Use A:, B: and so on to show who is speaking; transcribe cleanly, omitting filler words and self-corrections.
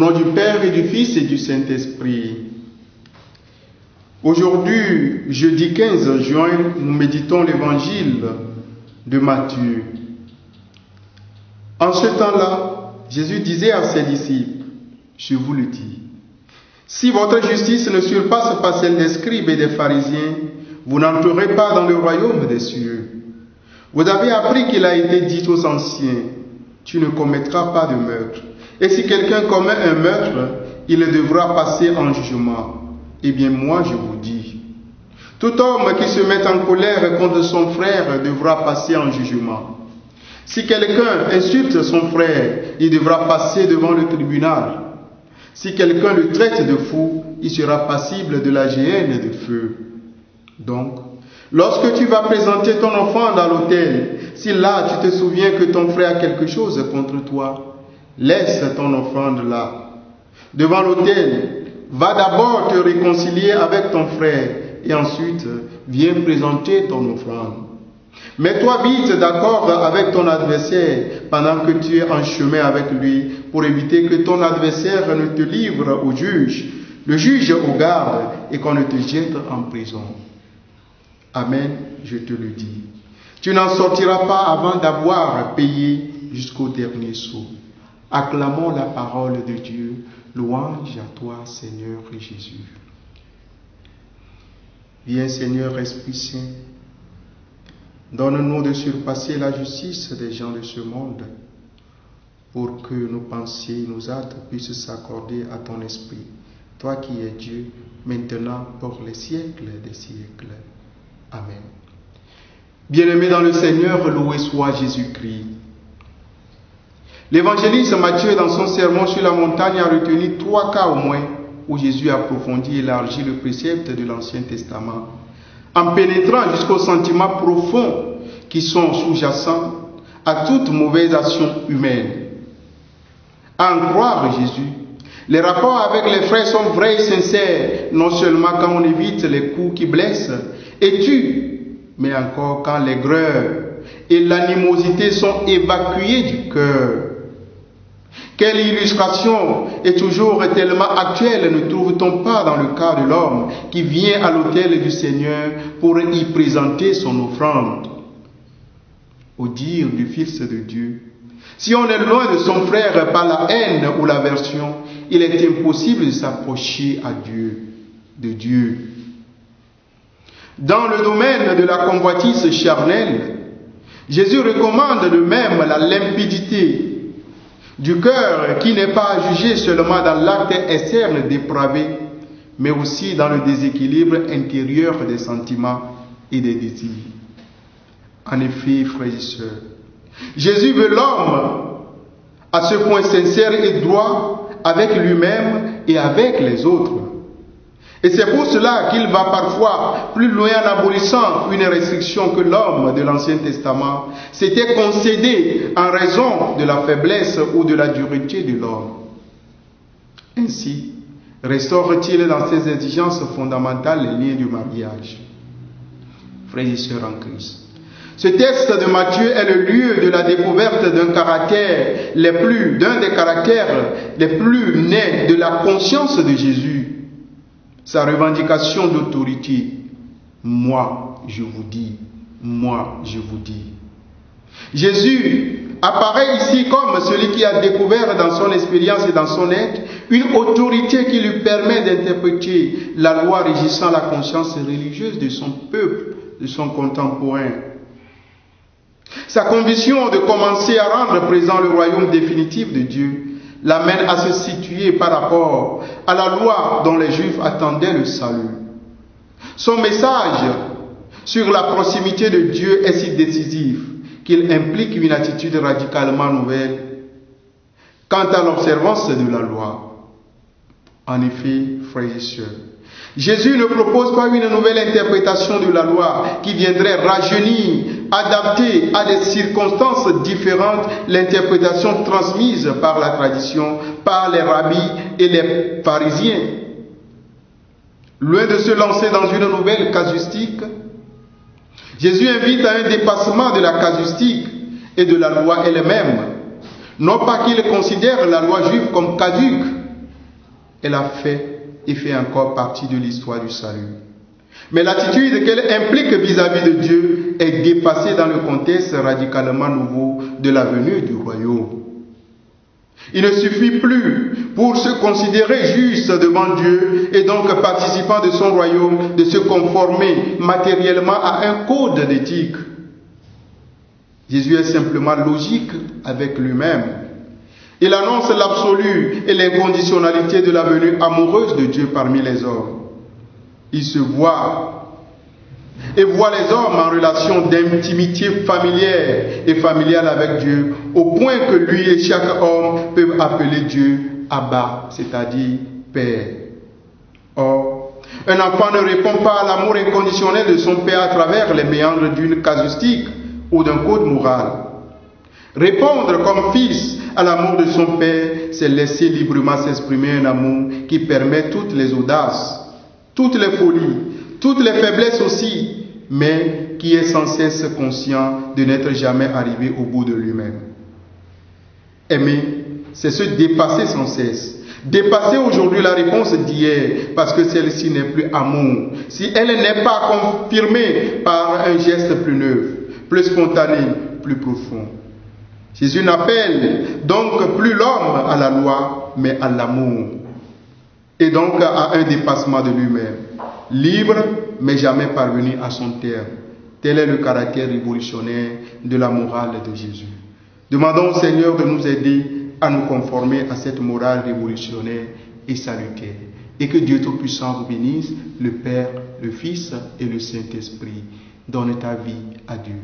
A: nom du Père et du Fils et du Saint-Esprit. Aujourd'hui, jeudi 15 juin, nous méditons l'évangile de Matthieu. En ce temps-là, Jésus disait à ses disciples, je vous le dis, si votre justice ne surpasse pas celle des scribes et des pharisiens, vous n'entrerez pas dans le royaume des cieux. Vous avez appris qu'il a été dit aux anciens, tu ne commettras pas de meurtre. Et si quelqu'un commet un meurtre, il devra passer en jugement. Eh bien moi je vous dis, tout homme qui se met en colère contre son frère devra passer en jugement. Si quelqu'un insulte son frère, il devra passer devant le tribunal. Si quelqu'un le traite de fou, il sera passible de la géhenne de feu. Donc, lorsque tu vas présenter ton enfant dans l'autel, si là tu te souviens que ton frère a quelque chose contre toi, laisse ton offrande là. Devant l'autel, va d'abord te réconcilier avec ton frère et ensuite viens présenter ton offrande. Mets-toi vite d'accord avec ton adversaire pendant que tu es en chemin avec lui pour éviter que ton adversaire ne te livre au juge, le juge au garde et qu'on ne te jette en prison. Amen, je te le dis. Tu n'en sortiras pas avant d'avoir payé jusqu'au dernier sou. Acclamons la parole de Dieu. Louange à toi, Seigneur Jésus. Viens, Seigneur Esprit Saint, donne-nous de surpasser la justice des gens de ce monde pour que nos pensées, nos actes puissent s'accorder à ton esprit, toi qui es Dieu, maintenant pour les siècles des siècles. Amen. Bien-aimés dans le Seigneur, loué soit Jésus-Christ. L'évangéliste Matthieu, dans son sermon sur la montagne, a retenu 3 cas au moins où Jésus approfondit et élargit le précepte de l'Ancien Testament, en pénétrant jusqu'aux sentiments profonds qui sont sous-jacents à toute mauvaise action humaine. À en croire Jésus, les rapports avec les frères sont vrais et sincères, non seulement quand on évite les coups qui blessent et tuent, mais encore quand l'aigreur et l'animosité sont évacuées du cœur. Quelle illustration est toujours tellement actuelle ne trouve-t-on pas dans le cas de l'homme qui vient à l'autel du Seigneur pour y présenter son offrande? Au dire du Fils de Dieu, si on est loin de son frère par la haine ou l'aversion, il est impossible de s'approcher à Dieu, de Dieu. Dans le domaine de la convoitise charnelle, Jésus recommande de même la limpidité du cœur qui n'est pas à juger seulement dans l'acte externe dépravé, mais aussi dans le déséquilibre intérieur des sentiments et des désirs. En effet, frères et sœurs, Jésus veut l'homme à ce point sincère et droit avec lui-même et avec les autres. Et c'est pour cela qu'il va parfois plus loin en abolissant une restriction que l'homme de l'Ancien Testament s'était concédée en raison de la faiblesse ou de la dureté de l'homme. Ainsi, restaure-t-il dans ses exigences fondamentales les liens du mariage. Frères et sœurs en Christ, ce texte de Matthieu est le lieu de la découverte d'un des caractères les plus nés de la conscience de Jésus. Sa revendication d'autorité. Moi, je vous dis. Moi, je vous dis. Jésus apparaît ici comme celui qui a découvert dans son expérience et dans son être une autorité qui lui permet d'interpréter la loi régissant la conscience religieuse de son peuple, de son contemporain. Sa conviction de commencer à rendre présent le royaume définitif de Dieu l'amène à se situer par rapport à la loi dont les Juifs attendaient le salut. Son message sur la proximité de Dieu est si décisif qu'il implique une attitude radicalement nouvelle quant à l'observance de la loi. En effet, frères et sœurs, Jésus ne propose pas une nouvelle interprétation de la loi qui viendrait rajeunir, adapter à des circonstances différentes l'interprétation transmise par la tradition, par les rabbis et les pharisiens. Loin de se lancer dans une nouvelle casuistique, Jésus invite à un dépassement de la casuistique et de la loi elle-même. Non pas qu'il considère la loi juive comme caduque, elle a fait et fait encore partie de l'histoire du salut. Mais l'attitude qu'elle implique vis-à-vis de Dieu est dépassée dans le contexte radicalement nouveau de la venue du royaume. Il ne suffit plus pour se considérer juste devant Dieu et donc participant de son royaume de se conformer matériellement à un code d'éthique. Jésus est simplement logique avec lui-même. Il annonce l'absolu et l'inconditionnalité de la venue amoureuse de Dieu parmi les hommes. Il se voit et voit les hommes en relation d'intimité familière et familiale avec Dieu, au point que lui et chaque homme peuvent appeler Dieu Abba, c'est-à-dire Père. Or, un enfant ne répond pas à l'amour inconditionnel de son Père à travers les méandres d'une casuistique ou d'un code moral. Répondre comme fils à l'amour de son Père, c'est laisser librement s'exprimer un amour qui permet toutes les audaces, toutes les folies, toutes les faiblesses aussi, mais qui est sans cesse conscient de n'être jamais arrivé au bout de lui-même. Aimer, c'est se dépasser sans cesse. Dépasser aujourd'hui la réponse d'hier, parce que celle-ci n'est plus amour. Si elle n'est pas confirmée par un geste plus neuf, plus spontané, plus profond. Jésus n'appelle donc plus l'homme à la loi, mais à l'amour. Et donc à un dépassement de lui-même. Libre, mais jamais parvenu à son terme. Tel est le caractère révolutionnaire de la morale de Jésus. Demandons au Seigneur de nous aider à nous conformer à cette morale révolutionnaire et salutaire. Et que Dieu Tout-Puissant vous bénisse, le Père, le Fils et le Saint-Esprit. Donne ta vie à Dieu.